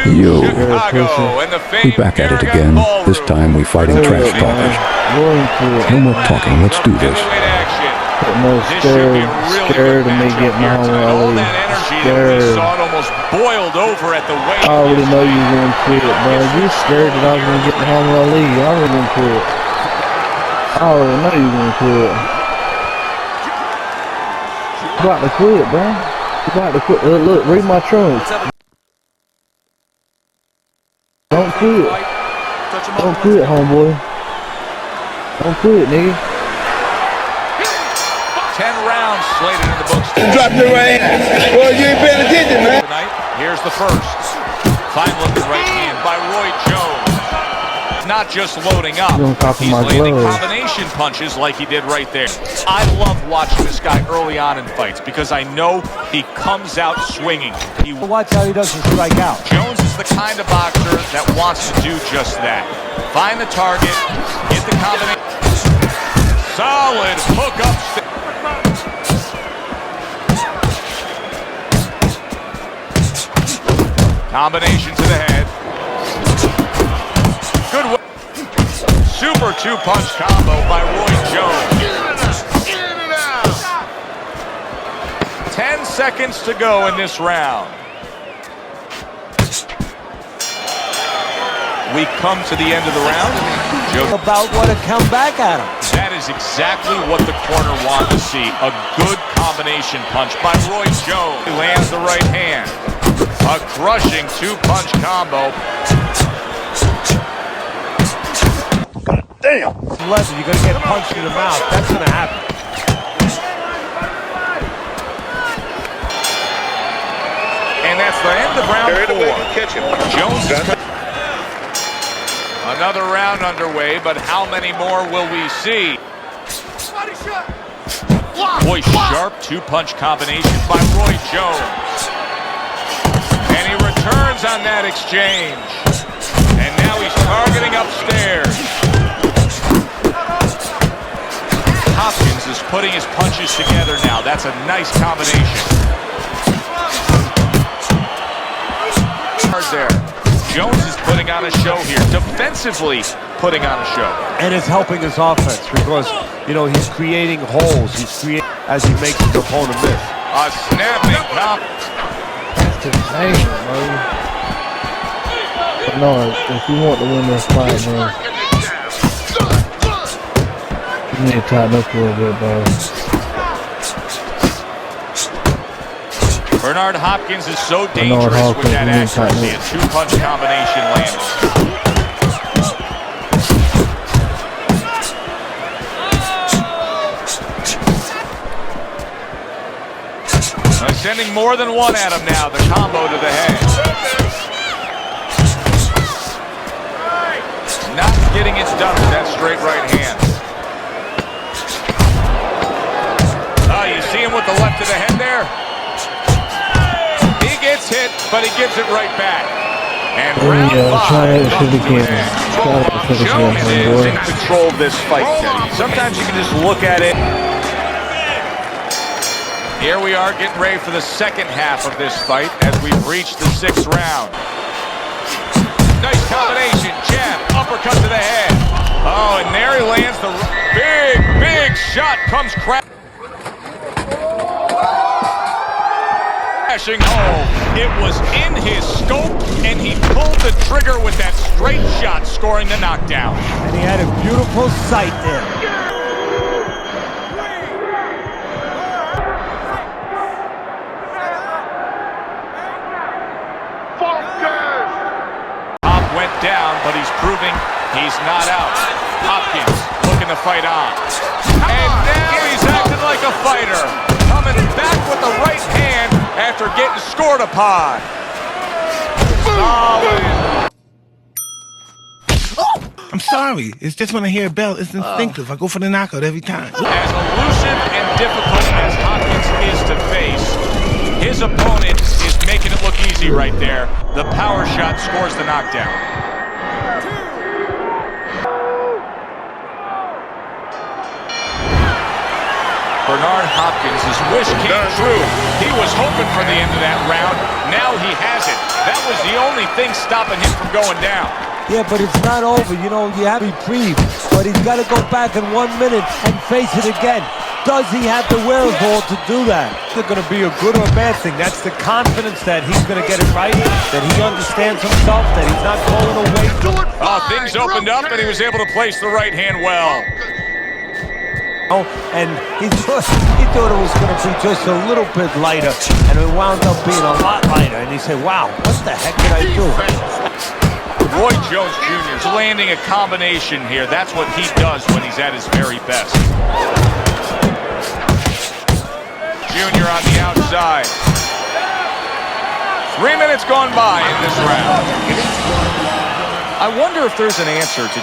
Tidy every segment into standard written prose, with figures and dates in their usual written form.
Yo, Chicago and the we back at it again. This time we fighting trash talkers. No more talking, let's do this. No, scared of me getting Muhammad Ali. Scared. Saw it almost boiled over at the weight. I already know you're going to quit, bro. You scared that I was going to get Muhammad Ali. I already going to quit. I already know you're going to quit. You about to quit, bro. You about to quit. Look, read my trunk. Don't quit. Don't quit, homeboy. Don't quit, nigga. 10 rounds slated in the books. Drop your ass. Well, you ain't paying attention, man. Tonight, here's the first. Fine looking right hand by Roy Jones. Not just loading up, he's landing combination punches like he did right there. I love watching this guy early on in fights because I know he comes out swinging. Watch how he doesn't strike out. Jones is the kind of boxer that wants to do just that. Find the target, get the combination. Solid hook up. Combination to the head. Good way. Super two-punch combo by Roy Jones. 10 seconds to go in this round. We come to the end of the round. About what to come back at him. That is exactly what the corner wanted to see. A good combination punch by Roy Jones. He lands the right hand. A crushing two-punch combo. Damn. Listen, you're going to get punched in the mouth. That's going to happen. And that's the end of round 4. Jones is another round underway, but how many more will we see? Boy, sharp two-punch combination by Roy Jones. And he returns on that exchange. And now he's targeting upstairs. Hopkins is putting his punches together now. That's a nice combination. There. Jones is putting on a show here. Defensively putting on a show. And it's helping his offense because, you know, he's creating holes. He's creating as he makes his opponent miss. A snapping pop. That's insane, bro. But no, if you want to win this fight, man, you need to tighten up a little bit, bro. Bernard Hopkins is so dangerous with that accuracy. A two-punch combination landed. Sending more than one at him now. The combo to the head. Not getting it done with that straight right hand. Oh, you see him with the left to the head there? Gets hit, but he gives it right back. And round 5 comes to an end. Jones is in control of this fight, Teddy. Sometimes you can just look at it. Here we are getting ready for the second half of this fight as we've reached the 6th round. Nice combination, jab, uppercut to the head. Oh, and there he lands the big shot, comes crashing home. It was in his scope, and he pulled the trigger with that straight shot, scoring the knockdown. And he had a beautiful sight there. Hop went down, but he's proving he's not out. Hopkins looking to fight on. And now he's acting like a fighter. Coming back with the right hand after getting scored upon. Solid. I'm sorry. It's just when I hear a bell, it's instinctive. I go for the knockout every time. As elusive and difficult as Hopkins is to face, his opponent is making it look easy right there. The power shot scores the knockdown. Bernard Hopkins' wish came true. He was hoping for the end of that round. Now he has it. That was the only thing stopping him from going down. Yeah, but it's not over. You know, you have reprieve, but he's got to go back in 1 minute and face it again. Does he have the wherewithal to do that? It's going to be a good or a bad thing. That's the confidence that he's going to get it right, that he understands himself, that he's not going away. Oh, things opened up, and he was able to place the right hand well. Oh, and he thought it was going to be just a little bit lighter, and it wound up being a lot lighter. And he said, wow, what the heck did I do? Roy Jones Jr. is landing a combination here. That's what he does when he's at his very best. Jr. on the outside. 3 minutes gone by in this round. I wonder if there's an answer to...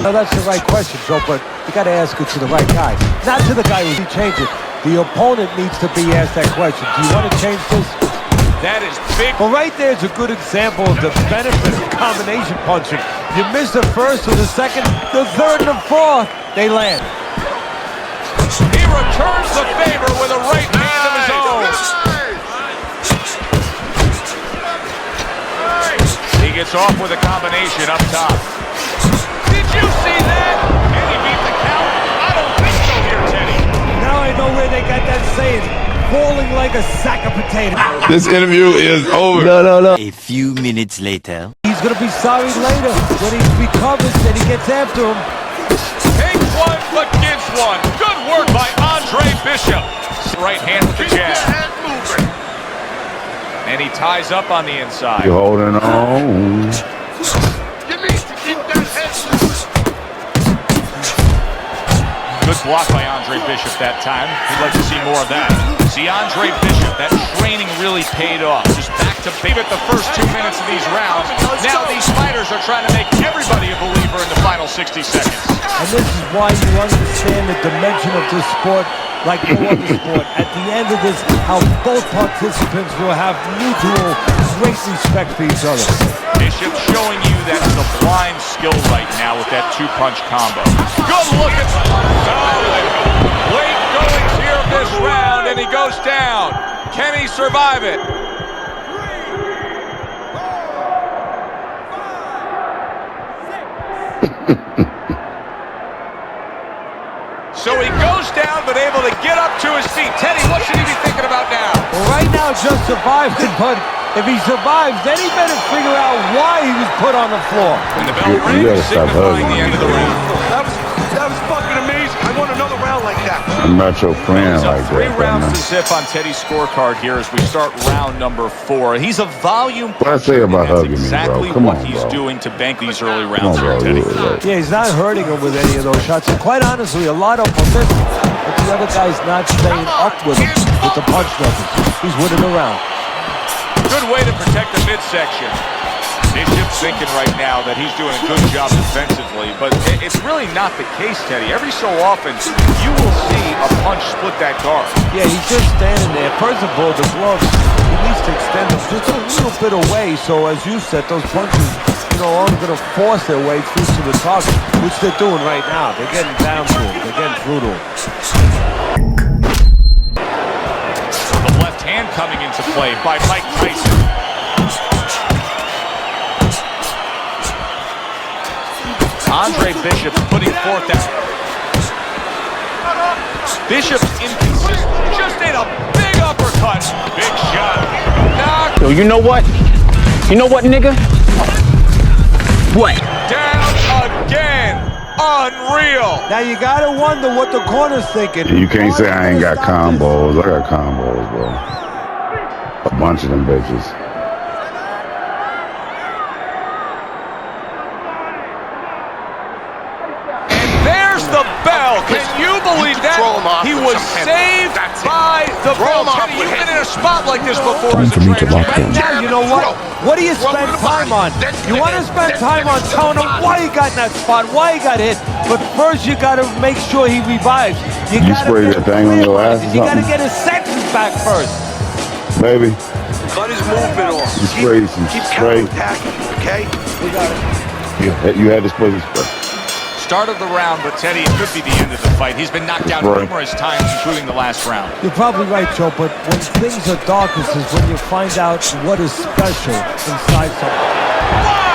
No, that's the right question, Joe, but you got to ask it to the right guy. Not to the guy who changed it. The opponent needs to be asked that question. Do you want to change this? That is big. Well, right there is a good example of the benefit of combination punching. You miss the first or the second, the third and the fourth, they land. He returns the favor with a right hand of his own. He gets off with a combination up top. Did you see that? Can he beat the count? I don't think so here, Teddy. Now I know where they got that saying, falling like a sack of potatoes. This interview is over. No. A few minutes later. He's going to be sorry later when he recovers and he gets after him. Takes one, but gives one. Good work by Andre Bishop. Right hand with the jab. And he ties up on the inside. You're holding on. Good block by Andre Bishop that time. We'd like to see more of that. See, Andre Bishop, that training really paid off. Just back to baby at the first 2 minutes of these rounds. Now these fighters are trying to make everybody a believer in the final 60 seconds. And this is why you understand the dimension of this sport like no other sport. At the end of this, how both participants will have mutual great respect for each other. Bishop showing you that sublime skill right now with that two-punch combo. Good look at solid. Late goings here of this round, and he goes down. Can he survive it? So he goes down, but able to get up to his feet. Teddy, what should he be thinking about now? Well, right now, just surviving, but if he survives, then he better figure out why he was put on the floor. And the bell rings, signifying the end of the round. That was fucking amazing. I want another round like that. I'm not your friend like that. 3 rounds to zip on Teddy's scorecard here as we start round number 4. He's a volume. What I say about That's hugging me, bro? exactly Come what on, he's bro. doing to bank these early Come on, rounds bro. here, Teddy. Yeah, he's not hurting him with any of those shots. And quite honestly, a lot of them are missing. But the other guy's not staying up with him with the punch numbers. He's winning the round. Good way to protect the midsection. Bishop's thinking right now that he's doing a good job defensively, but it's really not the case, Teddy. Every so often, you will see a punch split that guard. Yeah, he's just standing there. First of all, the gloves, he needs to extend them just a little bit away. So as you said, those punches, aren't going to force their way through to the target, which they're doing right now. They're getting down to him. They're getting through to him. The left hand coming into play by Mike Tyson. Andre Bishop putting forth that. Bishop's inconsistent. Just ate a big uppercut. Big shot. Knocked Yo, you know what? You know what, nigga? What? down again. Unreal. Now you got to wonder what the corner's thinking. You can't say I ain't got combos. I got combos, bro. A bunch of them bitches. There's the bell. Can you believe that? He was saved by the bell. Teddy, you've been in a spot like this before. Time for me to lock in. Now, you know what? What do you spend time on? You want to spend time on telling him why he got in that spot, why he got hit. But first, you got to make sure he revives. You spray that thing on your ass or You got to something? get his senses back first. Baby, Cut his movement off. you spray some Keep spray. counterattacking, okay? We got it. You had to spray some spray. start of the round, but Teddy, it could be the end of the fight. He's been knocked down numerous times, including the last round. You're probably right, Joe, but when things are darkest is when you find out what is special inside someone.